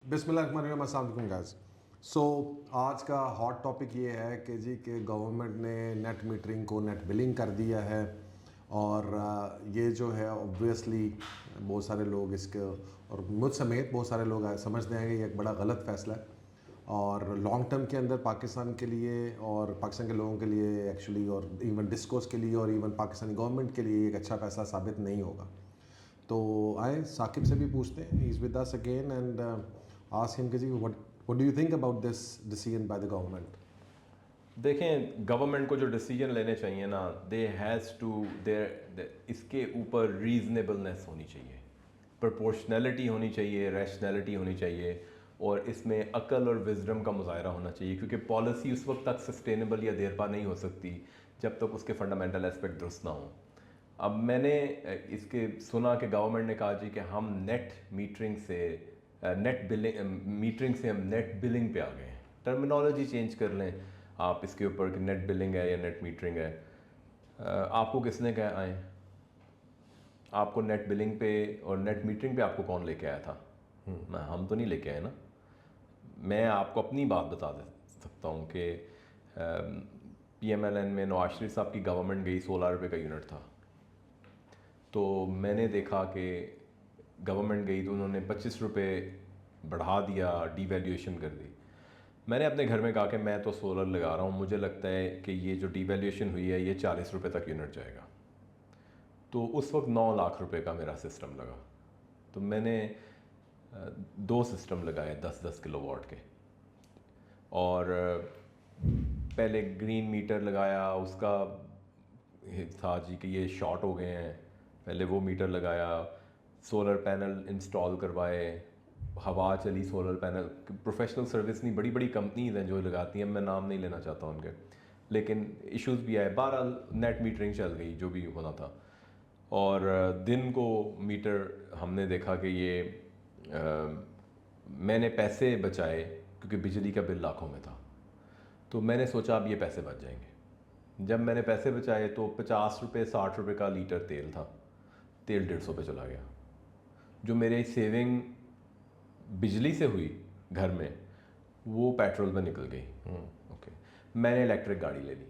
बिस्मिल्लाहिर्रहमानिर्रहीम, अस्सलाम वालेकुम गाइस। सो आज का हॉट टॉपिक ये है कि जी कि गवर्नमेंट ने नेट मीटरिंग को नेट बिलिंग कर दिया है। और ये जो है ऑब्वियसली बहुत सारे लोग इसके और मुझ समेत बहुत सारे लोग समझते हैं कि ये एक बड़ा गलत फ़ैसला है और लॉन्ग टर्म के अंदर पाकिस्तान के लिए और पाकिस्तान के लोगों के लिए एक्चुअली और इवन डिस्कोर्स के लिए और इवन पाकिस्तानी गवर्नमेंट के लिए एक अच्छा फ़ैसला साबित नहीं होगा। तो आए साकिब से भी पूछते हैं, he is with us again and ask him कि जी what do you think about this decision by the government. देखें, गवर्नमेंट को जो डिसीजन लेने चाहिए ना, दे हैज़ टू देर इसके ऊपर रीजनेबलनेस होनी चाहिए, प्रोपोर्शनैलिटी होनी चाहिए, रैशनैलिटी होनी चाहिए और इसमें अकल और विजडम का मुजाहरा होना चाहिए, क्योंकि पॉलिसी उस वक्त तक सस्टेनेबल या देरपा नहीं हो सकती जब तक उसके फंडामेंटल एस्पेक्ट दुरुस्त ना हो। अब मैंने इसके सुना कि गवर्नमेंट ने कहा जी कि हम नेट मीटरिंग से नेट बिलिंग मीटरिंग से हम नेट बिलिंग पे आ गए हैं। टर्मिनोलॉजी चेंज कर लें आप इसके ऊपर कि नेट बिलिंग है या नेट मीटरिंग है। आपको किसने कहा आए? आपको नेट बिलिंग पे और नेट मीटरिंग पे आपको कौन लेके आया था? ना, हम तो नहीं लेके आए ना। मैं आपको अपनी बात बता दे सकता हूँ कि PMLN में नवाज शरीफ साहब की गवर्नमेंट गई, 16 रुपये का यूनिट था। तो मैंने देखा कि गवर्नमेंट गई तो उन्होंने 25 रुपये बढ़ा दिया, डीवैल्यूएशन कर दी। मैंने अपने घर में कहा कि मैं तो सोलर लगा रहा हूँ, मुझे लगता है कि ये जो डीवैल्यूएशन हुई है ये 40 रुपये तक यूनिट जाएगा। तो उस वक्त 9 लाख रुपए का मेरा सिस्टम लगा। तो मैंने दो सिस्टम लगाए 10-10 किलोवाट के। और पहले ग्रीन मीटर लगाया, उसका था जी कि ये शॉर्ट हो गए हैं, पहले वो मीटर लगाया, सोलर पैनल इंस्टॉल करवाए, हवा चली सोलर पैनल। प्रोफेशनल सर्विस नहीं, बड़ी बड़ी कंपनीज हैं जो लगाती हैं, मैं नाम नहीं लेना चाहता उनके, लेकिन इश्यूज़ भी आए। 12 नेट मीटरिंग चल गई जो भी होना था। और दिन को मीटर हमने देखा कि ये मैंने पैसे बचाए क्योंकि बिजली का बिल लाखों में था। तो मैंने सोचा अब ये पैसे बच जाएंगे। जब मैंने पैसे बचाए तो 50 रुपये 60 रुपये का लीटर तेल था, तेल 150 पे चला गया। जो मेरे सेविंग बिजली से हुई घर में, वो पेट्रोल पे निकल गई। ओके, मैंने इलेक्ट्रिक गाड़ी ले ली।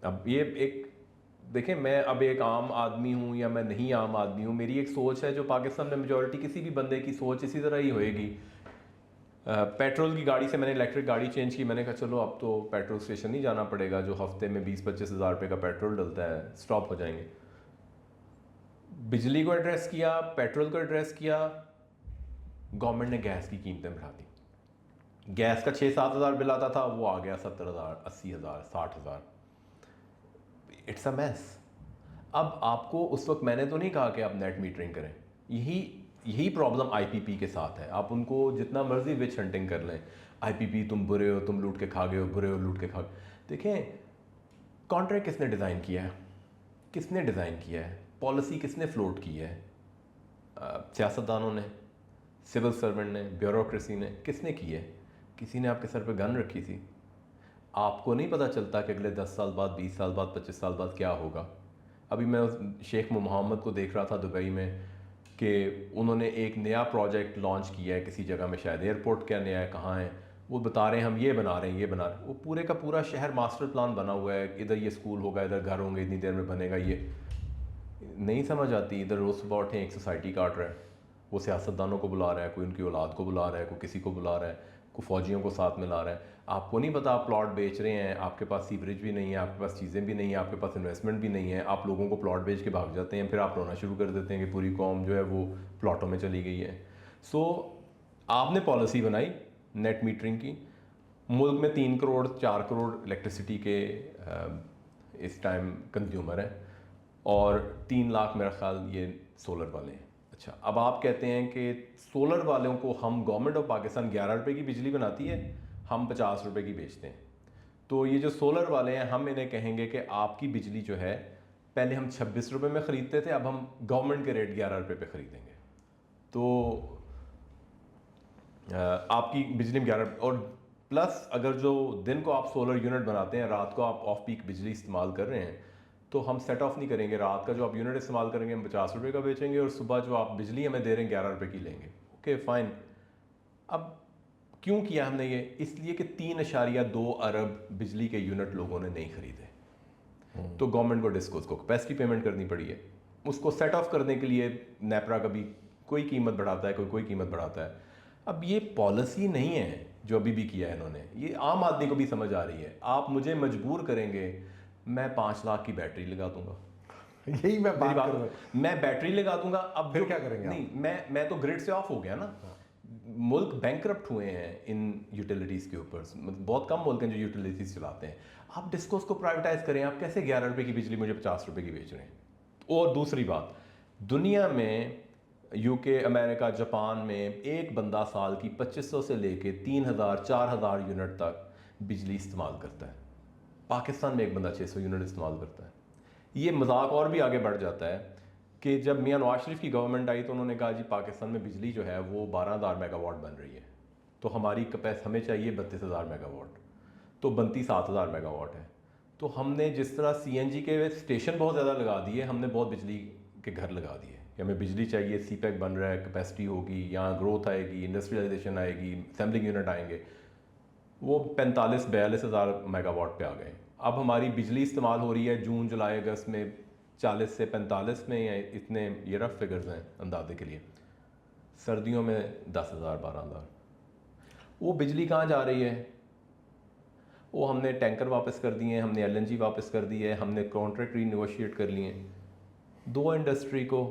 अब ये एक देखें, मैं अब एक आम आदमी हूँ या मैं नहीं आम आदमी हूँ, मेरी एक सोच है जो पाकिस्तान में मेजॉरिटी किसी भी बंदे की सोच इसी तरह ही होएगी। पेट्रोल की गाड़ी से मैंने इलेक्ट्रिक गाड़ी चेंज की। मैंने कहा चलो अब तो पेट्रोल स्टेशन नहीं जाना पड़ेगा, जो हफ्ते में 20-25 हज़ार रुपये का पेट्रोल डलता है, स्टॉप हो जाएंगे। बिजली को एड्रेस किया, पेट्रोल को एड्रेस किया, गवर्नमेंट ने गैस की कीमतें बढ़ा दी। गैस का 6-7 हज़ार बिल आता था, वो आ गया 70 हज़ार, 80 हज़ार, 60 हज़ार। It's a mess. अब आपको उस वक्त मैंने तो नहीं कहा कि आप नेट मीटरिंग करें। यही यही प्रॉब्लम आईपीपी के साथ है। आप उनको जितना मर्जी विच हंटिंग कर लें, आईपीपी तुम बुरे हो, तुम लूट के खा गए हो, बुरे हो, लूट के खा गए। देखें, कॉन्ट्रैक्ट किसने डिज़ाइन किया है? किसने डिज़ाइन किया है? पॉलिसी किसने फ्लोट की है? सियासतदानों ने, सिविल सर्वेंट ने, ब्यूरोक्रेसी ने, किसने की है? किसी ने आपके सर पे गन रखी थी? आपको नहीं पता चलता कि अगले 10 साल बाद, 20 साल बाद, 25 साल बाद क्या होगा। अभी मैं उस शेख मोहम्मद को देख रहा था दुबई में कि उन्होंने एक नया प्रोजेक्ट लॉन्च किया है किसी जगह में, शायद एयरपोर्ट क्या नया है, कहाँ है, वो बता रहे हैं हम ये बना रहे हैं, ये बना रहे हैं। वो पूरे का पूरा शहर मास्टर प्लान बना हुआ है, इधर ये स्कूल होगा, इधर घर होंगे, इतनी देर में बनेगा। ये नहीं समझ आती। इधर रोज़ सुबह उठे एक सोसाइटी काट रहा है, वो सियासतदानों को बुला रहा है, कोई उनकी औलाद को बुला रहा है, कोई किसी को बुला रहा है, कोई फ़ौजियों को साथ में ला रहा है। आपको नहीं पता, आप प्लॉट बेच रहे हैं, आपके पास सीवरेज भी नहीं है, आपके पास चीज़ें भी नहीं है, आपके पास इन्वेस्टमेंट भी नहीं है, आप लोगों को प्लॉट बेच के भाग जाते हैं, फिर आप रोना शुरू कर देते हैं कि पूरी कौम जो है वो प्लॉटों में चली गई है। सो आपने पॉलिसी बनाई नेट मीटरिंग की। मुल्क में 3 करोड़ 4 करोड़ इलेक्ट्रिसिटी के इस टाइम कंज्यूमर हैं और 3 लाख मेरा ख्याल ये सोलर वाले हैं। अच्छा, अब आप कहते हैं कि सोलर वालों को हम, गवर्नमेंट ऑफ पाकिस्तान 11 रुपये की बिजली बनाती है, हम 50 रुपये की बेचते हैं। तो ये जो सोलर वाले हैं, हम इन्हें कहेंगे कि आपकी बिजली जो है, पहले हम 26 रुपये में ख़रीदते थे, अब हम गवर्नमेंट के रेट 11 रुपये पे ख़रीदेंगे। तो आपकी बिजली में 11, और प्लस अगर जो दिन को आप सोलर यूनिट बनाते हैं, रात को आप ऑफ पीक बिजली इस्तेमाल कर रहे हैं, तो हम सेट ऑफ नहीं करेंगे। रात का जो आप यूनिट इस्तेमाल करेंगे हम 50 रुपये का बेचेंगे और सुबह जो आप बिजली हमें दे रहे हैं 11 रुपये की लेंगे। Okay fine. अब क्यों किया हमने ये? इसलिए कि 3.2 अरब बिजली के यूनिट लोगों ने नहीं खरीदे, तो गवर्नमेंट को डिस्कोस को कैपेसिटी पेमेंट करनी पड़ी है। उसको सेट ऑफ करने के लिए नेपरा कभी कोई कीमत बढ़ाता है, कोई कीमत बढ़ाता है। अब ये पॉलिसी नहीं है जो अभी भी किया है इन्होंने, ये आम आदमी को भी समझ आ रही है। आप मुझे मजबूर करेंगे, मैं 5 लाख की बैटरी लगा दूंगा। यही मैं बात कर रहा हूँ। मैं बैटरी लगा दूंगा। अब फिर क्या करेंगे नहीं, मैं तो ग्रिड से ऑफ हो गया ना। मुल्क बैंकरप्ट हुए हैं इन यूटिलिटीज़ के ऊपर। मतलब बहुत कम मुल्क हैं जो यूटिलिटीज़ चलाते हैं। आप डिस्कोस को प्राइवेटाइज करें। आप कैसे 11 रुपये की बिजली मुझे 50 रुपये की बेच रहे हैं? और दूसरी बात, दुनिया में यूके, अमेरिका, जापान में एक बंदा साल की 2500 से लेके 3000 4000 यूनिट तक बिजली इस्तेमाल करता है। पाकिस्तान में एक बंदा 600 यूनिट इस्तेमाल करता है। ये मजाक और भी आगे बढ़ जाता है कि जब मियां नवाज शरीफ की गवर्नमेंट आई तो उन्होंने कहा जी पाकिस्तान में बिजली जो है वो 12,000 मेगावाट बन रही है, तो हमारी हमें चाहिए 32,000 मेगावाट, तो बनती 7,000 मेगावाट है। तो हमने जिस तरह CNG के स्टेशन बहुत ज़्यादा लगा दिए, हमने बहुत बिजली के घर लगा दिए कि हमें बिजली चाहिए, CPEC बन रहा है, कैपेसिटी होगी, यहाँ ग्रोथ आएगी, इंडस्ट्रियलाइजेशन आएगी, असेंबलिंग यूनिट आएंगे। वो 45-42 हज़ार मेगावाट पे आ गए। अब हमारी बिजली इस्तेमाल हो रही है जून, जुलाई, अगस्त में 40 से 45 में, या इतने ये रफ फिगर्स हैं अंदाजे के लिए। सर्दियों में 10,000 12,000। वो बिजली कहाँ जा रही है? वो हमने टैंकर वापस कर दिए हैं, हमने LNG वापस कर दी है, हमने कॉन्ट्रैक्ट रीनेगोशिएट कर लिए हैं। दो इंडस्ट्री को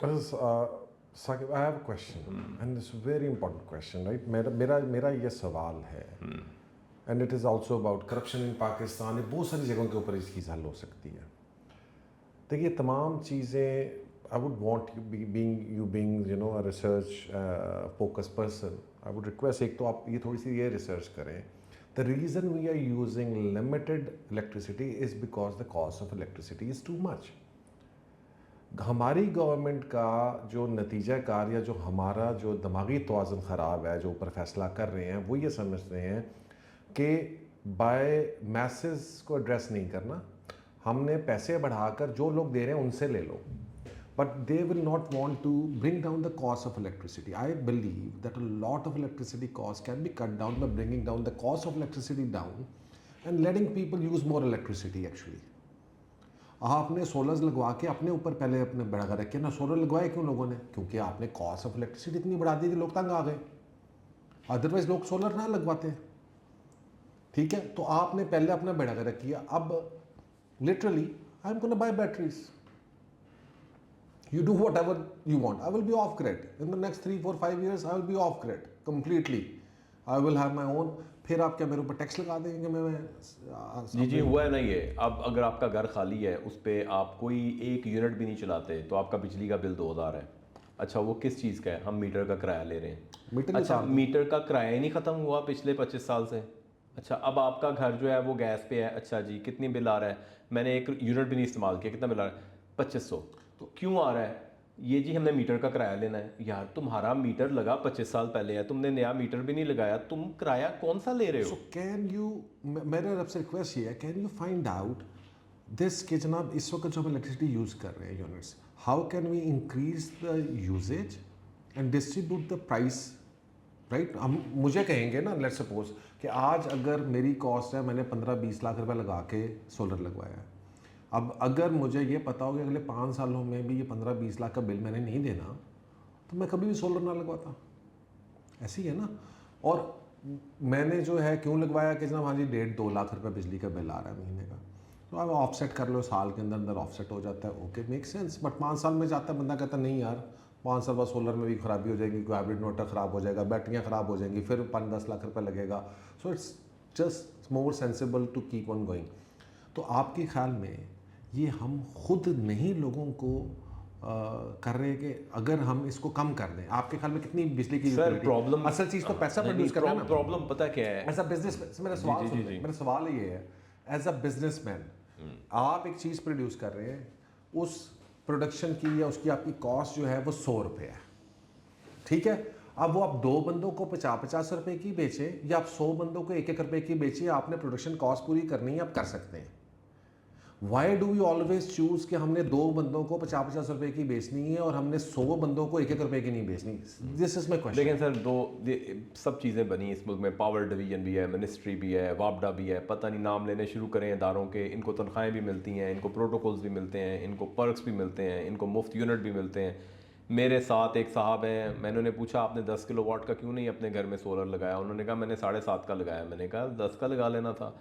Saqib, I have a question and this very important question, right? मेरा ये सवाल है, and it is also about corruption in Pakistan. ये बहुत सारी जगहों के ऊपर इसकी हल हो सकती है। देखिए, तमाम चीज़ें, I would want you being a research focus person, I would request, एक तो आप ये थोड़ी सी ये रिसर्च करें। The reason we are using limited electricity is because the cost of electricity is too much. हमारी गवर्नमेंट का जो नतीजा कार या जो हमारा जो दिमागी तवाज़ुन ख़राब है, जो ऊपर फैसला कर रहे हैं, वो ये समझते हैं कि बाय मैसेस को एड्रेस नहीं करना, हमने पैसे बढ़ाकर जो लोग दे रहे हैं उनसे ले लो, but they will not want to bring down the cost of electricity. I believe that a lot of electricity cost can be cut down by bringing down the cost of electricity down and letting people use more electricity. Actually आपने solars लगवा के अपने ऊपर पहले अपने बढ़ा रखे ना। सोलर लगवाए क्यों लोगों ने? क्योंकि आपने कॉस्ट ऑफ इलेक्ट्रिसिटी इतनी बढ़ा दी कि लोग तंग आ गए, अदरवाइज लोग सोलर ना लगवाते। ठीक है, तो आपने पहले अपना बढ़ा कर रखिए। अब literally I am gonna buy batteries, you do whatever you want. I will be off grid in the next 3 4 5 years. I will be off grid completely. I will have my own. फिर आप क्या मेरे ऊपर tax लगा देंगे? मैं जी हुआ है ना ये। अब अगर आपका घर खाली है, उस पर आप कोई एक यूनिट भी नहीं चलाते, तो आपका बिजली का बिल 2,000 है। अच्छा, वो किस चीज़ का है? हम मीटर का किराया ले रहे हैं। मीटर अच्छा, मीटर का किराया ही नहीं ख़त्म हुआ पिछले 25 साल से। अच्छा, अब आपका घर जो है वो गैस पे है। अच्छा जी, कितनी बिल आ रहा है? मैंने एक यूनिट भी नहीं इस्तेमाल किया, कितना बिल आ रहा है? 2500। तो क्यों आ रहा है ये? जी हमने मीटर का किराया लेना है। यार तुम्हारा मीटर लगा 25 साल पहले है, तुमने नया मीटर भी नहीं लगाया, तुम किराया कौन सा ले रहे हो? सो कैन यू, मेरा आपसे रिक्वेस्ट ये है, can you find out this कि जनाब इस वक्त जो हम इलेक्ट्रिसिटी यूज़ कर रहे हैं units, how can we increase the usages and distribute the price, right? हम मुझे कहेंगे ना, लेट्स सपोज कि आज अगर मेरी कॉस्ट है, मैंने 15-20 लाख रुपए लगा के सोलर लगवाया है। अब अगर मुझे ये पता हो कि अगले 5 सालों में भी ये 15-20 लाख का बिल मैंने नहीं देना, तो मैं कभी भी सोलर ना लगवाता। ऐसी है ना। और मैंने जो है क्यों लगवाया कि जनाब हाँ जी 1.5-2 लाख रुपए बिजली का बिल आ रहा है महीने का, तो आप ऑफसेट कर लो, साल के अंदर अंदर ऑफसेट हो जाता है, ओके मेक सेंस। बट 5 साल में जाता है बंदा, कहता नहीं यार 5 साल बाद सोलर में भी खराबी हो जाएगी, कोई हाइब्रिड इन्वर्टर ख़राब हो जाएगा, बैटरियाँ ख़राब हो जाएंगी, फिर 5-10 लाख रुपये लगेगा। So it's just more sensible to keep on going. तो आपके ख्याल में ये हम खुद नहीं लोगों को कर रहे हैं कि अगर हम इसको कम कर दें, आपके ख्याल में कितनी बिजली की प्रॉब्लम? असल चीज़ तो पैसा प्रोड्यूस करना है। प्रॉब्लम पता क्या है? एज अ बिजनेस, मेरा सवाल ये है, एज अ बिजनेसमैन आप एक चीज़ प्रोड्यूस कर रहे हैं, उस प्रोडक्शन की या उसकी आपकी कॉस्ट जो है वो 100 रुपये है, ठीक है? अब वो आप 2 बंदों को 50-50 रुपये की बेचें या आप 100 बंदों को 1-1 रुपये की बेचिए, आपने प्रोडक्शन कॉस्ट पूरी करनी है, आप कर सकते हैं। Why do we always choose कि हमने 2 बंदों को 50-50 रुपए की बेचनी है और हमने 100 बंदों को 1-1 रुपए की नहीं बेचनी? This is my question. लेकिन सर सब चीज़ें बनी इस मुल्क में, पावर डिवीजन भी है, मिनिस्ट्री भी है, वापडा भी है, पता नहीं नाम लेने शुरू करें इदारों के, इनको तनख्वाहें भी मिलती हैं, इनको प्रोटोकॉल्स भी मिलते हैं, इनको पर्क्स भी मिलते हैं, इनको मुफ्त यूनिट भी मिलते हैं। मेरे साथ एक साहब हैं, मैंने उन्हें पूछा आपने 10 किलोवाट का क्यों नहीं अपने घर में सोलर लगाया? उन्होंने कहा मैंने 7.5 का लगाया। मैंने कहा 10 का लगा लेना था।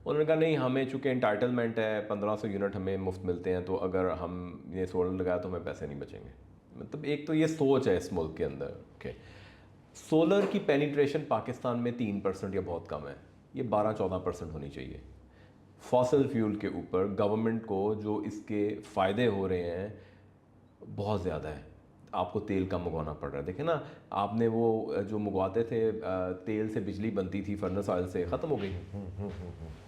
उन्होंने कहा नहीं, हमें चूँकि इंटाइटलमेंट है, 1500 यूनिट हमें मुफ्त मिलते हैं, तो अगर हम ये सोलर लगाया तो हमें पैसे नहीं बचेंगे। मतलब एक तो ये सोच है इस मुल्क के अंदर। ओके, सोलर की पेनिट्रेशन पाकिस्तान में 3% या बहुत कम है, ये 12-14% होनी चाहिए। फॉसल फ्यूल के ऊपर गवर्नमेंट को जो इसके फ़ायदे हो रहे हैं बहुत ज़्यादा है। आपको तेल कम मंगवाना पड़ रहा है। देखें ना, आपने वो जो मंगवाते थे तेल से बिजली बनती थी फर्नेस ऑयल से, ख़त्म हो गई।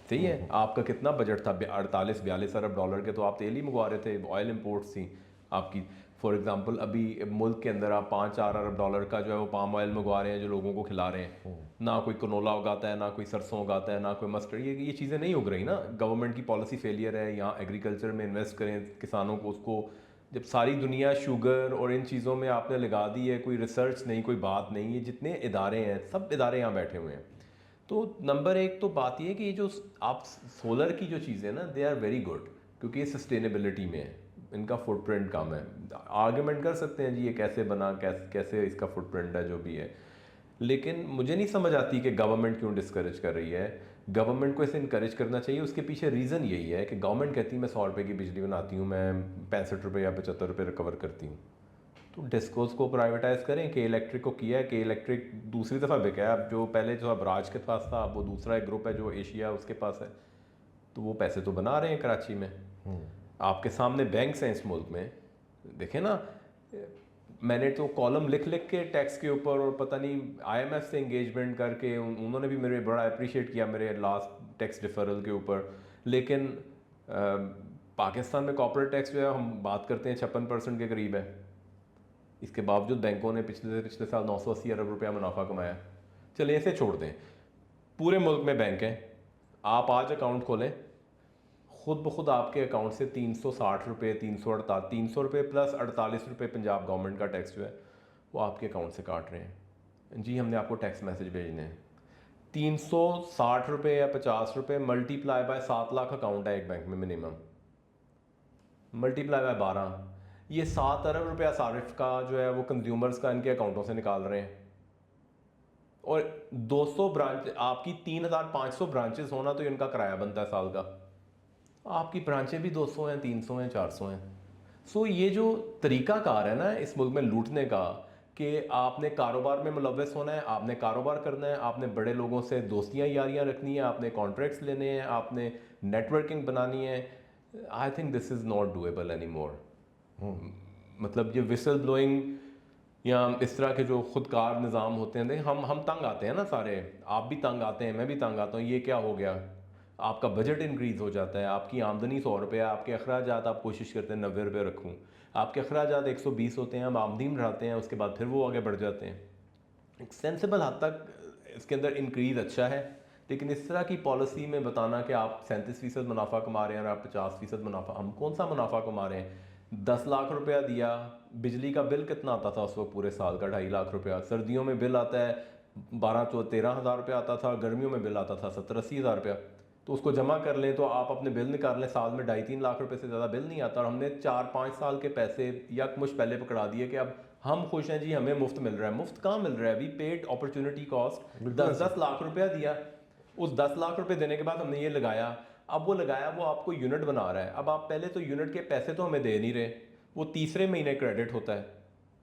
सही है, आपका कितना बजट था? 48-42 अरब डॉलर के तो आप तेल ही मंगवा रहे थे, ऑयल इंपोर्ट्स थी आपकी। फॉर एग्जांपल अभी मुल्क के अंदर आप 5-4 अरब डॉलर का जो है वो पाम ऑयल मंगवा रहे हैं, जो लोगों को खिला रहे हैं। ना कोई कनोला उगाता है, ना कोई सरसों उगाता है, ना कोई मस्टर्ड। ये चीज़ें नहीं उग रही ना। गवर्नमेंट की पॉलिसी फेलियर है। यहाँ एग्रीकल्चर में इन्वेस्ट करें किसानों को, उसको जब सारी दुनिया शुगर और इन चीज़ों में आपने लगा दी है, कोई रिसर्च नहीं, कोई बात नहीं। ये जितने इदारे हैं सब इदारे यहाँ बैठे हुए हैं। तो नंबर एक तो बात ये है कि ये जो आप सोलर की जो चीज़ें ना, दे आर वेरी गुड, क्योंकि ये सस्टेनेबिलिटी में है, इनका फुटप्रिंट कम है। आर्ग्यूमेंट कर सकते हैं जी ये कैसे बना, कैसे इसका फुटप्रिंट है, जो भी है। लेकिन मुझे नहीं समझ आती कि गवर्नमेंट क्यों डिस्करेज कर रही है। गवर्नमेंट को इसे इनकरेज करना चाहिए। उसके पीछे रीज़न यही है कि गवर्नमेंट कहती है मैं 100 रुपये की बिजली बनाती हूँ, मैं 65 रुपये या 75 रुपये रिकवर करती हूँ। तो डिस्कोस को प्राइवेटाइज करें। के इलेक्ट्रिक को किया है, के इलेक्ट्रिक दूसरी दफ़ा बिका है। अब जो पहले जो अब राज के पास था, अब वो दूसरा एक ग्रुप है जो एशिया उसके पास है, तो वो पैसे तो बना रहे हैं कराची में। आपके सामने बैंक्स हैं इस मुल्क में, देखें ना। मैंने तो कॉलम लिख लिख के टैक्स के ऊपर, और पता नहीं IMF से इंगेजमेंट करके उन्होंने भी मेरे बड़ा अप्रिशिएट किया मेरे लास्ट टैक्स डिफरल के ऊपर। लेकिन पाकिस्तान में कॉर्पोरेट टैक्स जो है हम बात करते हैं 56% के करीब है। इसके बावजूद बैंकों ने पिछले साल 980 अरब रुपया मुनाफा कमाया। चलिए इसे छोड़ दें, पूरे मुल्क में बैंक हैं। आप आज अकाउंट खोलें, खुद ब खुद आपके अकाउंट से 360 रुपये, 300 रुपये प्लस 48 रुपये पंजाब गवर्नमेंट का टैक्स जो है वो आपके अकाउंट से काट रहे हैं। जी हमने आपको टैक्स मैसेज भेजने हैं। 360 रुपये या 50 रुपये मल्टीप्लाई बाय 7 लाख अकाउंट है एक बैंक में मिनिमम, मल्टीप्लाई बाय 12, ये 7 अरब रुपया सारिफ का जो है वो कंज्यूमर्स का इनके अकाउंटों से निकाल रहे हैं। और 200 ब्रांच, आपकी 3500 ब्रांचेस होना तो इनका किराया बनता है साल का। आपकी ब्रांचें भी 200 हैं, 300 हैं, 400 हैं। सो ये जो तरीकाकार है ना इस मुल्क में लूटने का, कि आपने कारोबार में मुलव्वस होना है, आपने कारोबार करना है, आपने बड़े लोगों से दोस्तियां यारियां रखनी है, आपने कॉन्ट्रैक्ट्स लेने हैं, आपने नेटवर्किंग बनानी है। I think this is not doable any more. मतलब ये विसल ब्लोइंग या इस तरह के जो खुदकार निज़ाम होते हैं, हम तंग आते हैं ना सारे। आप भी तंग आते हैं, मैं भी तंग आता हूँ। ये क्या हो गया, आपका बजट इंक्रीज़ हो जाता है, आपकी आमदनी 100 रुपये, आपके अखराजात आप कोशिश करते हैं 90 रुपये रखूँ, आपके अखराजात 120 होते हैं, हम आमदनी बढ़ाते हैं, उसके बाद फिर वो आगे बढ़ जाते हैं। एक सेंसिबल हद तक इसके अंदर इंक्रीज़ अच्छा है। लेकिन इस तरह की पॉलिसी में बताना कि आप 37% मुनाफा कमा रहे हैं और आप 50% मुनाफा, हम कौन सा मुनाफा कमा रहे हैं? 10 लाख रुपया दिया, बिजली का बिल कितना आता था उस वक्त पूरे साल का? 2.5 लाख रुपया। सर्दियों में बिल आता है 12-13 हज़ार रुपया आता था, गर्मियों में बिल आता था 70-80 हज़ार रुपया। तो उसको जमा कर लें तो आप अपने बिल निकाल लें, साल में 2.5-3 लाख रुपए से ज़्यादा बिल नहीं आता। और हमने 4-5 साल के पैसे यकमुश्त पहले पकड़ा दिए कि अब हम खुश हैं जी, हमें मुफ्त मिल रहा है। मुफ्त कहाँ मिल रहा है? We paid opportunity cost. 10-10 lakh रुपया दिया, उस 10 लाख रुपए देने के बाद हमने ये लगाया। अब वो लगाया, वो आपको यूनिट बना रहा है। अब आप पहले तो यूनिट के पैसे तो हमें दे नहीं रहे, वो तीसरे महीने क्रेडिट होता है।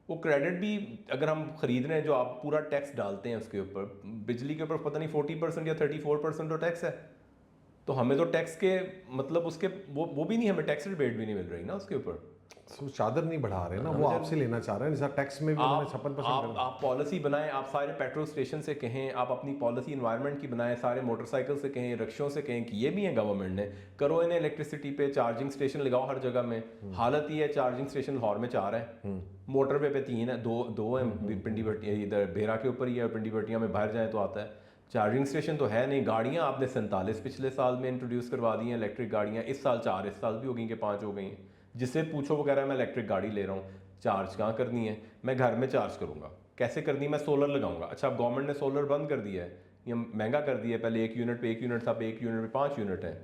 वो क्रेडिट भी अगर हम खरीद रहे हैं, जो आप पूरा टैक्स डालते हैं उसके ऊपर, बिजली के ऊपर पता नहीं 40% या 34% तो टैक्स है। तो हमें तो टैक्स के मतलब उसके वो भी नहीं, हमें टैक्स रिबेट भी नहीं मिल रही ना उसके ऊपर। चादर नहीं बढ़ा रहे ना, वो आपसे लेना चाह रहे हैं। जैसा टैक्स में भी उन्होंने 56% आप पॉलिसी बनाएं, आप सारे पेट्रोल स्टेशन से कहें, आप अपनी पॉलिसी इन्वायरमेंट की बनाएं, सारे मोटरसाइकिल से कहें, रिक्शों से कहें कि ये भी है गवर्नमेंट ने, करो इन्हें इलेक्ट्रिसिटी पे चार्जिंग स्टेशन लगाओ हर जगह में। हालत ये है, चार्जिंग स्टेशन लाहौर में 4 है, मोटरवे पे 3 है, दो हैं पिंडी भट्टी इधर बेरा के ऊपर ही है, और पिंडी भट्टियाँ में बाहर जाए तो आता है। चार्जिंग स्टेशन तो है नहीं। गाड़ियाँ आपने 47 पिछले साल में इंट्रोड्यूस करवा दी हैं इलेक्ट्रिक गाड़ियाँ, इस साल 4, इस साल भी हो गई कि 5 हो गई हैं। जिससे पूछो वो कह रहा है मैं इलेक्ट्रिक गाड़ी ले रहा हूँ। चार्ज कहाँ करनी है? मैं घर में चार्ज करूँगा, कैसे करनी? मैं सोलर लगाऊंगा। अच्छा, अब गवर्नमेंट ने सोलर बंद कर दिया है, ये महंगा कर दिया है। पहले 1 यूनिट पे 1 यूनिट था, अब 1 यूनिट पे 5 यूनिट है।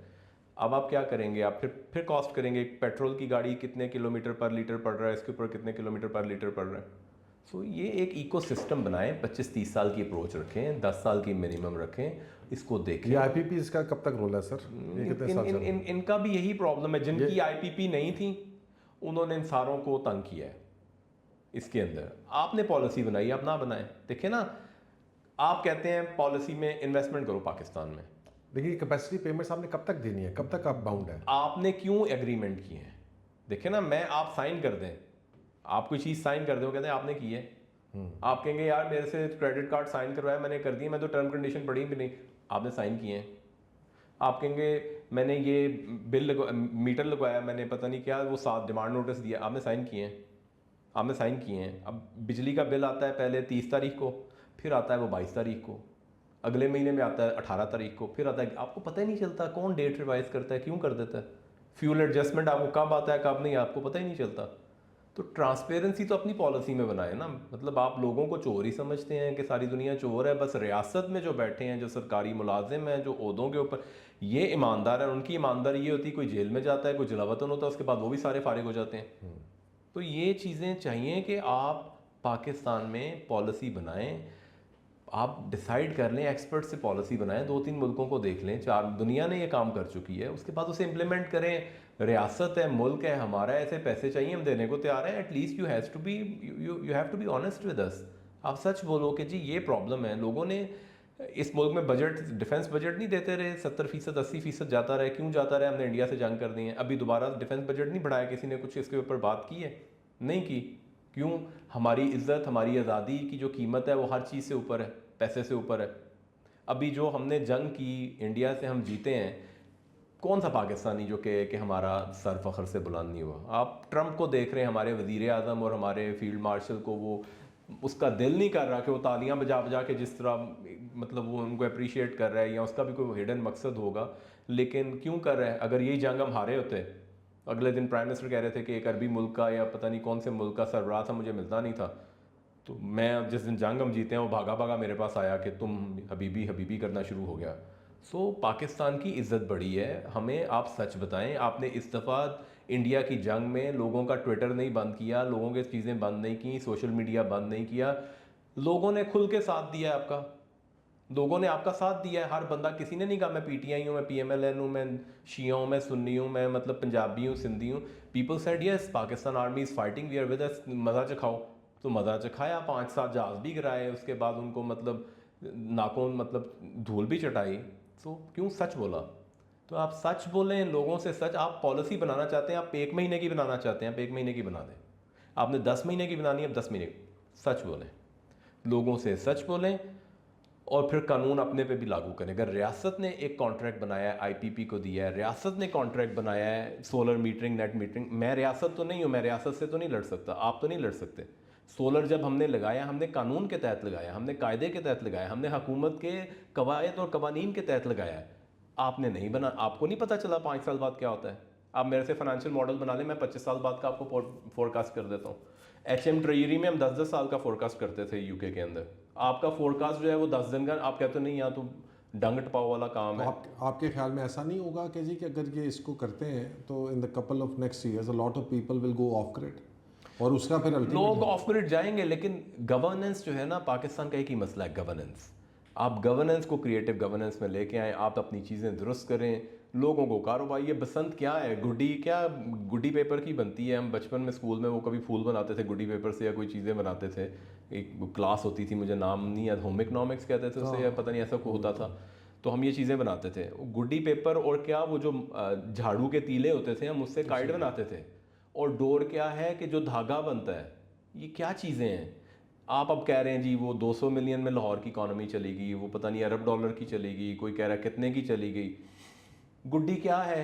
अब आप क्या करेंगे? आप फिर कॉस्ट करेंगे। पेट्रोल की गाड़ी कितने किलोमीटर पर लीटर पड़ रहा है, इसके ऊपर कितने किलोमीटर पर लीटर पड़ रहा है। सो ये एक इकोसिस्टम बनाएं, 25-30 साल की अप्रोच रखें, 10 साल की मिनिमम रखें, इसको देखें। ये आईपीपी इसका कब तक रोल है सर? ये कितने साल से? इनका भी यही प्रॉब्लम है। जिनकी आईपीपी नहीं थी उन्होंने इन सारों को तंग किया है। इसके अंदर आपने पॉलिसी बनाई, आप ना बनाएं। देखिए ना, आप कहते हैं पॉलिसी में इन्वेस्टमेंट करो पाकिस्तान में, देखिए कैपेसिटी पेमेंट्स आपने कब तक देनी है, कब तक आप बाउंड है? आपने क्यों एग्रीमेंट किए हैं? देखिए ना, मैं आप साइन कर दें, आप कोई चीज़ साइन कर दो, कहते हैं आपने की है। आप कहेंगे यार मेरे से क्रेडिट कार्ड साइन करवाया, मैंने कर दिया, मैं तो टर्म कंडीशन पढ़ी भी नहीं, आपने साइन किए हैं। आप कहेंगे मैंने ये मीटर लगवाया, मैंने पता नहीं क्या वो 7 डिमांड नोटिस दिया, आपने साइन किए हैं, आपने साइन किए हैं। अब बिजली का बिल आता है पहले 30 तारीख को, फिर आता है वो 22 तारीख को, अगले महीने में आता है 18 तारीख को, फिर आता है। आपको पता ही नहीं चलता कौन डेट रिवाइज करता है, क्यों कर देता है। फ्यूल एडजस्टमेंट आपको कब आता है कब नहीं, आपको पता ही नहीं चलता। तो ट्रांसपेरेंसी तो अपनी पॉलिसी में बनाए ना। मतलब आप लोगों को चोर ही समझते हैं कि सारी दुनिया चोर है, बस रियासत में जो बैठे हैं, जो सरकारी मुलाजिम हैं, जो ओहदों के ऊपर, ये ईमानदार है। उनकी ईमानदारी ये होती है, कोई जेल में जाता है, कोई जलावतन होता है, उसके बाद वो भी सारे फारिग हो जाते हैं। तो ये चीज़ें चाहिए कि आप पाकिस्तान में पॉलिसी बनाएं, आप डिसाइड कर लें, एक्सपर्ट से पॉलिसी बनाएं, 2-3 मुल्कों को देख लें, 4 दुनिया ने ये काम कर चुकी है, उसके बाद उसे इम्प्लीमेंट करें। रियासत है, मुल्क है हमारा, ऐसे पैसे चाहिए, हम देने को तैयार हैं। At least you have to be honest with us. आप सच बोलो कि जी ये प्रॉब्लम है। लोगों ने इस मुल्क में बजट, डिफेंस बजट नहीं देते रहे, 70% 80% जाता रहे। क्यों जाता रहे? हमने इंडिया से जंग कर दी है। अभी दोबारा डिफेंस बजट नहीं बढ़ाया, किसी ने कुछ इसके ऊपर बात की है? नहीं की। क्यों? हमारी इज्जत, हमारी आज़ादी की जो कीमत है वो हर चीज़ से ऊपर है, पैसे से ऊपर है। अभी जो हमने जंग की, इंडिया से हम जीते हैं, कौन सा पाकिस्तानी जो कहे कि हमारा सर फख्र से बुलंद नहीं हुआ? आप ट्रंप को देख रहे हैं, हमारे वज़ीर आज़म और हमारे फील्ड मार्शल को, वो उसका दिल नहीं कर रहा कि वो तालियां बजा बजा के जिस तरह मतलब वो उनको अप्रिशिएट कर रहा है, या उसका भी कोई हिडन मकसद होगा। लेकिन क्यों कर रहा है? अगर यही जंग हम हारे होते, अगले दिन प्राइम मिनिस्टर कह रहे थे कि एक अरबी मुल्क का या पता नहीं कौन से मुल्क का सरबराह था, मुझे मिलता नहीं था, तो मैं जिस दिन जंग हम जीते हैं वो भागा भागा मेरे पास आया कि तुम हबीबी हबीबी करना शुरू हो गया। सो पाकिस्तान की इज़्ज़त बड़ी है। हमें आप सच बताएं, आपने इस दफ़ा इंडिया की जंग में लोगों का ट्विटर नहीं बंद किया, लोगों के चीज़ें बंद नहीं की, सोशल मीडिया बंद नहीं किया, लोगों ने खुल के साथ दिया है आपका। लोगों ने आपका साथ दिया है, हर बंदा, किसी ने नहीं कहा मैं पीटीआई हूँ, मैं पीएमएलएन हूँ, मैं शिया हूँ, मैं सुन्नी हूँ, मैं मतलब पंजाबी हूँ, सिंधी हूँ। People said yes Pakistan army is fighting, we are with us, मज़ा चखाओ। तो मज़ा चखाया, 5-7 जहाज भी गिराए, उसके बाद उनको मतलब नाकों मतलब धूल भी चटाई। तो क्यों सच बोला? तो आप सच बोलें लोगों से, सच। आप पॉलिसी बनाना चाहते हैं, आप 1 महीने की बनाना चाहते हैं, आप 1 महीने की बना दें। आपने 10 महीने की बनानी है, अब 10 महीने की। सच बोलें, लोगों से सच बोलें, और फिर कानून अपने पे भी लागू करें। अगर रियासत ने एक कॉन्ट्रैक्ट बनाया है, आईपीपी को दिया है, रियासत ने कॉन्ट्रैक्ट बनाया है सोलर मीटरिंग, नेट मीटरिंग, मैं रियासत तो नहीं हूँ, मैं रियासत से तो नहीं लड़ सकता, आप तो नहीं लड़ सकते। सोलर जब हमने लगाया, हमने कानून के तहत लगाया, हमने कायदे के तहत लगाया, हमने हुकूमत के कवायद और कवानीन के तहत लगाया है। आपने नहीं बना, आपको नहीं पता चला 5 साल बाद क्या होता है। आप मेरे से फाइनेंशियल मॉडल बना लें, मैं 25 साल बाद का आपको फोरकास्ट कर देता हूँ। HM ट्रेजरी में हम 10-10 साल का फोरकास्ट करते थे यूके के अंदर। आपका फोरकास्ट जो है वो 10 दिन का, आप कहते हो नहीं यहाँ तो डंग टपाओ वाला काम है। आपके ख्याल में ऐसा नहीं होगा कि जी कि अगर ये इसको करते हैं तो in the couple of next years a lot of people will go of grid, और उसका फिर लोग ऑफ ग्रिड जाएंगे। लेकिन गवर्नेंस जो है ना, पाकिस्तान का एक ही मसला है, गवर्नेंस। आप गवर्नेंस को क्रिएटिव गवर्नेंस में लेके आएँ, आप अपनी चीज़ें दुरुस्त करें, लोगों को कारोबार। ये बसंत क्या है, गुड्डी पेपर की बनती है। हम बचपन में स्कूल में वो कभी फूल बनाते थे गुड्डी पेपर से, या कोई चीज़ें बनाते थे। एक क्लास होती थी, मुझे नाम नहीं याद, होम इकोनॉमिक्स कहते थे उसे, या पता नहीं ऐसा कोई होता था। तो हम ये चीज़ें बनाते थे, गुड्डी पेपर। और क्या वो जो झाड़ू के तीले होते थे, हम उससे काइट बनाते थे। और डोर क्या है कि जो धागा बनता है, ये क्या चीज़ें हैं। आप अब कह रहे हैं जी वो 200 मिलियन में लाहौर की इकॉनमी चलेगी, वो पता नहीं अरब डॉलर की चलेगी, कोई कह रहा है कितने की चली गई। गुड्डी क्या है?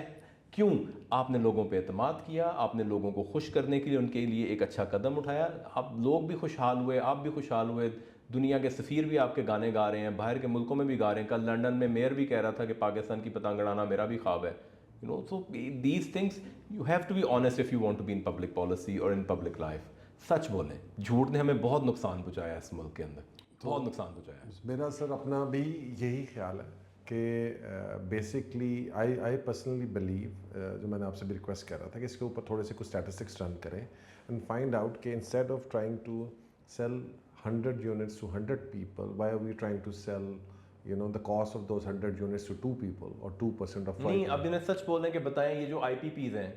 क्यों? आपने लोगों पे एतमाद किया, आपने लोगों को खुश करने के लिए उनके लिए एक अच्छा कदम उठाया, आप लोग भी खुशहाल हुए, आप भी खुशहाल हुए, दुनिया के सफ़ीर भी आपके गाने गा रहे हैं, बाहर के मुल्कों में भी गा रहे हैं। कल लंदन में मेयर भी कह रहा था कि पाकिस्तान की पतंग उड़ाना मेरा भी ख्वाब है। You know, so these things you have to be honest if you want to be in public policy और इन पब्लिक लाइफ। सच बोलें, झूठ ने हमें बहुत नुकसान पहुँचाया इस मुल्क के अंदर, बहुत नुकसान पहुँचाया। मेरा सर अपना भी यही ख्याल है कि बेसिकली आई पर्सनली बिलीव, जो मैंने आपसे भी रिक्वेस्ट कर रहा था कि इसके ऊपर थोड़े से कुछ स्टैटिस्टिक्स रन करें एंड फाइंड आउट कि instead of trying to sell 100 units to 100 people, why are we trying to sell, you know, the cost of those 100 units to 2 people or 2% of नहीं, अब इन्हें सच बोलने के बताएं, ये जो IPPs हैं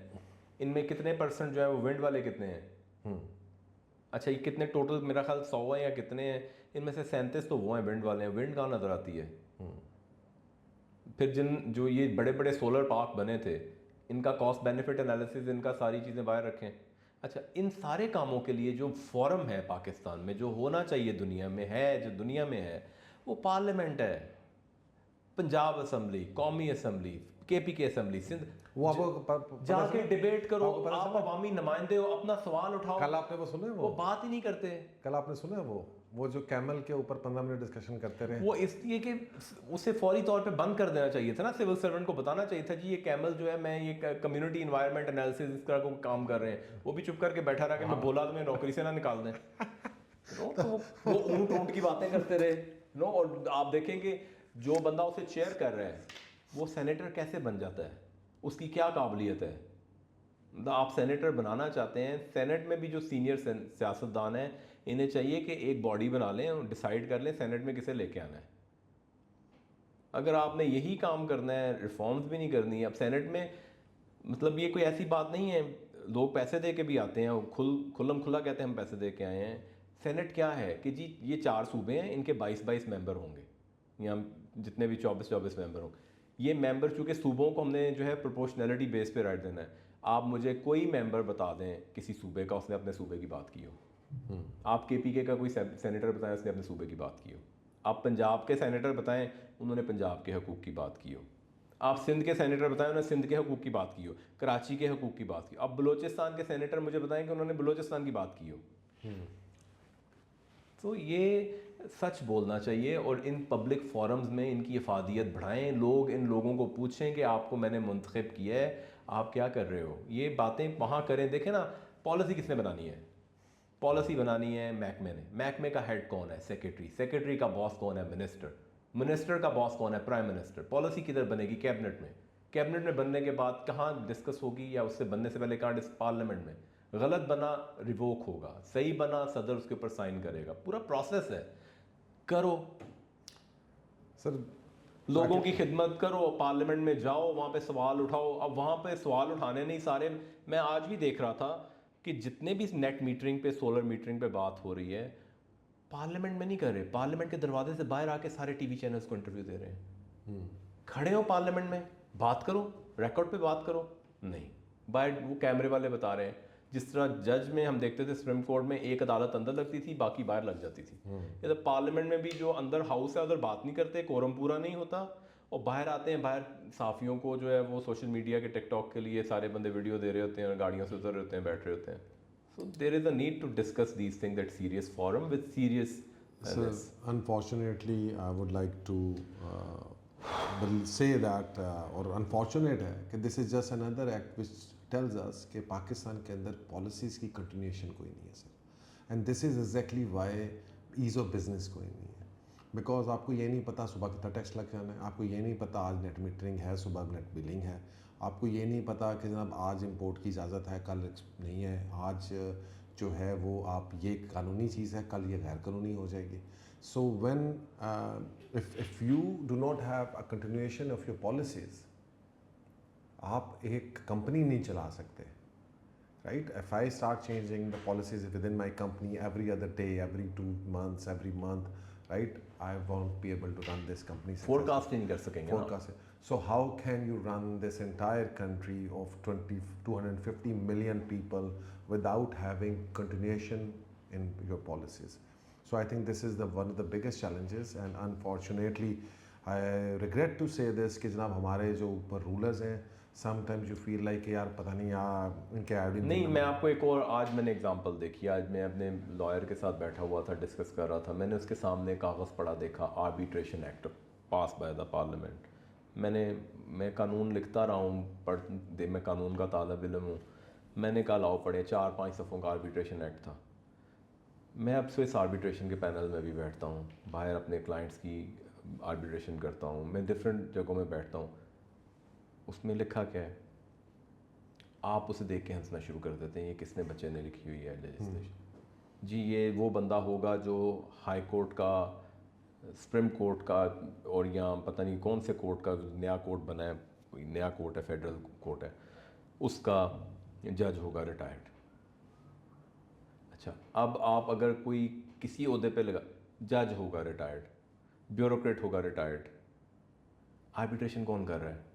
इनमें कितने परसेंट जो है वो विंड वाले कितने हैं? अच्छा, ये कितने टोटल, मेरा ख्याल 100 हैं या कितने हैं, इनमें से 37 तो वो हैं विंड वाले हैं। विंड कहाँ नज़र आती है? फिर जिन जो ये बड़े बड़े सोलर पार्क बने थे, इनका कॉस्ट बेनिफिट एनालिसिस, इनका सारी चीज़ें बाहर रखें। अच्छा, इन सारे कामों के लिए जो फोरम है पाकिस्तान में, जो होना चाहिए दुनिया में है, जो दुनिया में है, वो पार्लियामेंट है। पंजाब असम्बली, कौमी असम्बली, KPK असम्बली, सिंध, वो आपको जाके डिबेट करो, आप अवामी नुमाइंदे हो, अपना सवाल उठाओ। कल आपने वो सुने, वो बात ही नहीं करते। कल आपने सुना वो जो कैमल के ऊपर 15 मिनट डिस्कशन करते रहे, वो इसलिए कि उसे फौरी तौर पे बंद कर देना चाहिए था ना। सिविल सर्वेंट को बताना चाहिए था जी ये कैमल जो है, मैं ये कम्युनिटी इन्वायरमेंट एनालिसिस इस तरह को काम कर रहे हैं। वो भी चुप करके बैठा रहा कि मैं बोला तो मैं नौकरी से ना निकाल दें। तो वो ऊँट ऊँट की बातें करते रहे। नो, और आप देखेंगे जो बंदा उसे चेयर कर रहा है वो सेनेटर कैसे बन जाता है, उसकी क्या काबिलियत है। मतलब आप सेनेटर बनाना चाहते हैं, सेनेट में भी जो सीनियर सियासतदान हैं इन्हें चाहिए कि एक बॉडी बना लें और डिसाइड कर लें सेनेट में किसे लेके आना है। अगर आपने यही काम करना है, रिफॉर्म्स भी नहीं करनी है। अब सेनेट में मतलब ये कोई ऐसी बात नहीं है, लोग पैसे दे के भी आते हैं और खुल्लम खुला कहते हैं हम पैसे दे के आए हैं। सेनेट क्या है कि जी ये 4 सूबे हैं, इनके 22 मेंबर होंगे, या जितने भी 24 मेंबर होंगे। ये मेंबर चूँकि सूबों को हमने जो है प्रोपोर्शनैलिटी बेस पे राइट देना है। आप मुझे कोई मेंबर बता दें किसी सूबे का, उसने अपने सूबे की बात की हो। आप KPK का कोई सेनेटर बताएं उसने अपने सूबे की बात की हो। आप पंजाब के सेनेटर बताएं उन्होंने पंजाब के हकूक़ की बात की हो। आप सिंध के सेनेटर बताएं उन्होंने सिंध के हकूक़ की बात की हो, कराची के हकूक़ की बात की हो। अब बलोचिस्तान के सेनेटर मुझे बताएं कि उन्होंने बलोचिस्तान की बात की हो। तो ये सच बोलना चाहिए और इन पब्लिक फोरम्स में इनकी अफादियत बढ़ाएं। लोग इन लोगों को पूछें कि आपको मैंने मुंतखब किया है, आप क्या कर रहे हो। ये बातें वहाँ करें। देखें ना, पॉलिसी किसने बनानी है? पॉलिसी बनानी है महकमे ने। महकमे का हेड कौन है? सेक्रेटरी। सेक्रेटरी का बॉस कौन है? मिनिस्टर। मिनिस्टर का बॉस कौन है? Prime minister. पॉलिसी किधर बनेगी? कैबिनेट में। कैबिनेट में बनने के बाद कहाँ डिस्कस होगी, या उससे बनने से पहले कहाँ? पार्लियामेंट में। गलत बना रिवोक होगा, सही बना सदर उसके ऊपर साइन करेगा। पूरा प्रोसेस है, करो सर। लोगों की खिदमत करो, पार्लियामेंट में जाओ, वहाँ पे सवाल उठाओ। अब वहाँ पे सवाल उठाने नहीं सारे, मैं आज भी देख रहा था कि जितने भी नेट मीटरिंग पे, सोलर मीटरिंग पे बात हो रही है, पार्लियामेंट में नहीं कर रहे। पार्लियामेंट के दरवाजे से बाहर आके सारे टीवी चैनल्स को इंटरव्यू दे रहे हैं। खड़े हो पार्लियामेंट में, बात करो, रिकॉर्ड पे बात करो। नहीं, बाहर वो कैमरे वाले बता रहे हैं। जिस तरह जज में हम देखते थे सुप्रीम कोर्ट में, एक अदालत अंदर लगती थी, बाकी बाहर लग जाती थी। ये तो पार्लियामेंट में भी जो अंदर हाउस है उधर बात नहीं करते, कोरम पूरा नहीं होता, और बाहर आते हैं। बाहर साफ़ियों को जो है वो सोशल मीडिया के टिकटॉक के लिए सारे बंदे वीडियो दे रहे होते हैं और गाड़ियों से उतर रहे होते हैं, बैठ रहे होते हैं। So there is a need to discuss these things at serious forum with serious. Sir, unfortunately, I would like to say that, or unfortunate है कि this is just another act which tells us कि पाकिस्तान के अंदर policies की continuation कोई नहीं है sir. And this is exactly Y ease of business कोई नहीं है। बिकॉज आपको ये नहीं पता सुबह कितना टैक्स लग जाना है, आपको ये नहीं पता आज नेट मीटरिंग है, सुबह नेट बिलिंग है, आपको ये नहीं पता कि जनाब आज इंपोर्ट की इजाज़त है, कल नहीं है, आज जो है वो आप ये कानूनी चीज़ है, कल ये गैर कानूनी हो जाएगी। So when if you do not have a continuation of your policies, आप एक कंपनी नहीं चला सकते, right? If I start changing the policies with in my company every other day, every 2 months, every month, right, I won't be able to run this company. Forecast नहीं कर सकेंगे। Forecast. So how can you run this entire country of 250 million people without having continuation in your policies? So I think this is one of the biggest challenges, and unfortunately I regret to say this कि जनाब हमारे जो ऊपर rulers हैं sometimes you feel like यार पता नहीं यार इनके आईडी नहीं, मैं आपको एक और आज मैंने एग्जांपल देखी। आज मैं अपने लॉयर के साथ बैठा हुआ था, डिस्कस कर रहा था। मैंने उसके सामने कागज़ पढ़ा, देखा arbitration act pass by the parliament. मैं कानून लिखता रहा हूँ, मैं कानून का तालिब इल्म हूँ। मैंने कहा लाओ पढ़े, 4-5 सफ़ों का आर्बिट्रेशन एक्ट था। मैं अब से इस आर्बिट्रेशन के पैनल में भी बैठता हूँ, बाहर अपने क्लाइंट्स की आर्बिट्रेशन करता हूँ, मैं डिफरेंट जगहों में बैठता हूँ। उसमें लिखा क्या है, आप उसे देख के हंसना शुरू कर देते हैं, ये किसने बच्चे ने लिखी हुई है लेजिस्लेशन। जी ये वो बंदा होगा जो हाई कोर्ट का, सुप्रीम कोर्ट का, और यहाँ पता नहीं कौन से कोर्ट का नया कोर्ट बना है, कोई नया कोर्ट है, फेडरल कोर्ट है, उसका जज होगा रिटायर्ड। अच्छा, अब आप अगर कोई किसी ओहदे पे लगा, जज होगा रिटायर्ड, ब्यूरोक्रेट होगा रिटायर्ड, आर्बिट्रेशन कौन कर रहा है?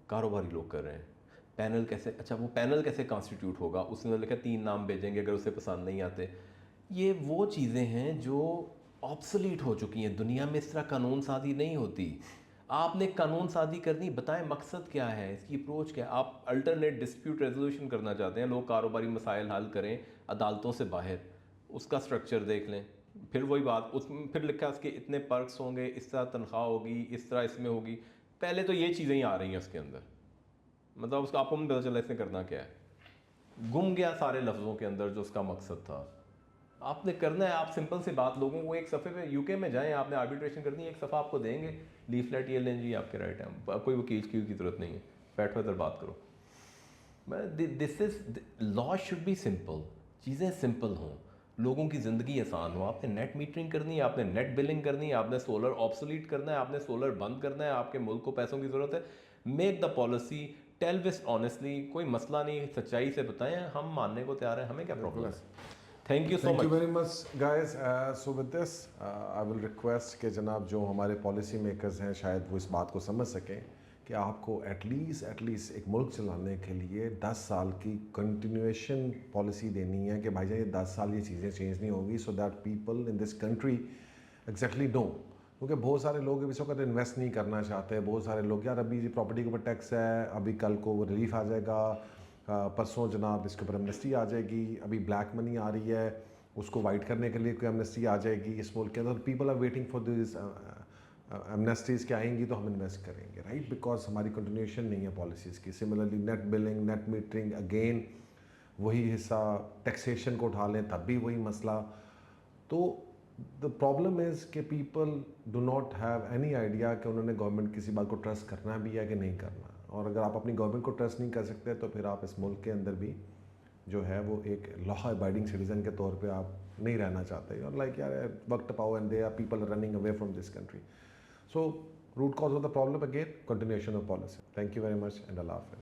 कारोबारी लोग कर रहे हैं। पैनल कैसे, अच्छा वो पैनल कैसे कॉन्स्टिट्यूट होगा? उसने लिखा 3 नाम भेजेंगे, अगर उसे पसंद नहीं आते। ये वो चीज़ें हैं जो ऑब्सोलीट हो चुकी हैं। दुनिया में इस तरह कानून साजी नहीं होती। आपने कानून साजी करनी, बताएं मकसद क्या है, इसकी अप्रोच क्या है? आप अल्टरनेट डिस्प्यूट रेजोल्यूशन करना चाहते हैं, लोग कारोबारी मसाइल हल करें अदालतों से बाहर, उसका स्ट्रक्चर देख लें। फिर वही बात, उसमें फिर लिखा उसके इतने पर्क्स होंगे, इस तरह तनख्वाह होगी, इस तरह इसमें होगी। पहले तो ये चीज़ें ही आ रही हैं उसके अंदर, मतलब उसका आपको नहीं पता चला इसने करना क्या है। गुम गया सारे लफ्ज़ों के अंदर जो उसका मकसद था। आपने करना है, आप सिंपल सी बात, लोगों को एक सफ़े पे यूके में जाएं, आपने आर्बिट्रेशन करनी है, एक सफ़ा आपको देंगे लीफलेट, ये लें जी आपके राइट है, कोई वकील की ज़रूरत नहीं है, बैठो इधर बात करो। This is law should be simple, चीज़ें सिंपल हों, लोगों की ज़िंदगी आसान हो। आपने नेट मीटरिंग करनी है, आपने नेट बिलिंग करनी है, आपने सोलर ऑब्सोलीट करना है, आपने सोलर बंद करना है, आपके मुल्क को पैसों की ज़रूरत है। मेक द पॉलिसी, टेल विस ऑनेस्टली, कोई मसला नहीं, सच्चाई से बताएं, हम मानने को तैयार हैं, हमें क्या प्रॉब्लम है। Thank you so thank much. You very much guys. So with this I will request कि जनाब जो हमारे पॉलिसी मेकर्स हैं शायद वो इस बात को समझ सकें कि आपको एटलीस्ट एक मुल्क चलाने के लिए 10 साल की कंटिन्यूएशन पॉलिसी देनी है कि भाईजान ये 10 साल ये चीज़ें चेंज नहीं होगी, so that people in this country exactly know. क्योंकि बहुत सारे लोग इस वक्त इन्वेस्ट नहीं करना चाहते, बहुत सारे लोग यार अभी प्रॉपर्टी के ऊपर टैक्स है, अभी कल को रिलीफ आ जाएगा, परसों जनाब इसके ऊपर एमनेस्टी आ जाएगी, अभी ब्लैक मनी आ रही है उसको वाइट करने के लिए कोई एमनेस्टी आ जाएगी इस मुल्क के अंदर। People are waiting for this amnesties के आएंगी तो हम इन्वेस्ट करेंगे, राइट, बिकॉज हमारी कंटिन्यूएशन नहीं है पॉलिसीज़ की। Similarly net billing, net metering, again वही हिस्सा, टैक्सेशन को उठा लें तब भी वही मसला। तो द प्रॉब्लम इज़ कि people do not have any idea कि उन्होंने गवर्नमेंट किसी बात को ट्रस्ट करना भी है कि नहीं करना। और अगर आप अपनी गवर्नमेंट को ट्रस्ट नहीं कर सकते तो फिर आप इस मुल्क के अंदर भी जो है वो एक लॉ अबाइडिंग सिटीजन के तौर पे आप नहीं रहना चाहते। और लाइक यार वक्त पाओ and they are people running away from this country. So root cause of the problem again continuation of policy. Thank you very much and अल्लाह हाफ़िज़।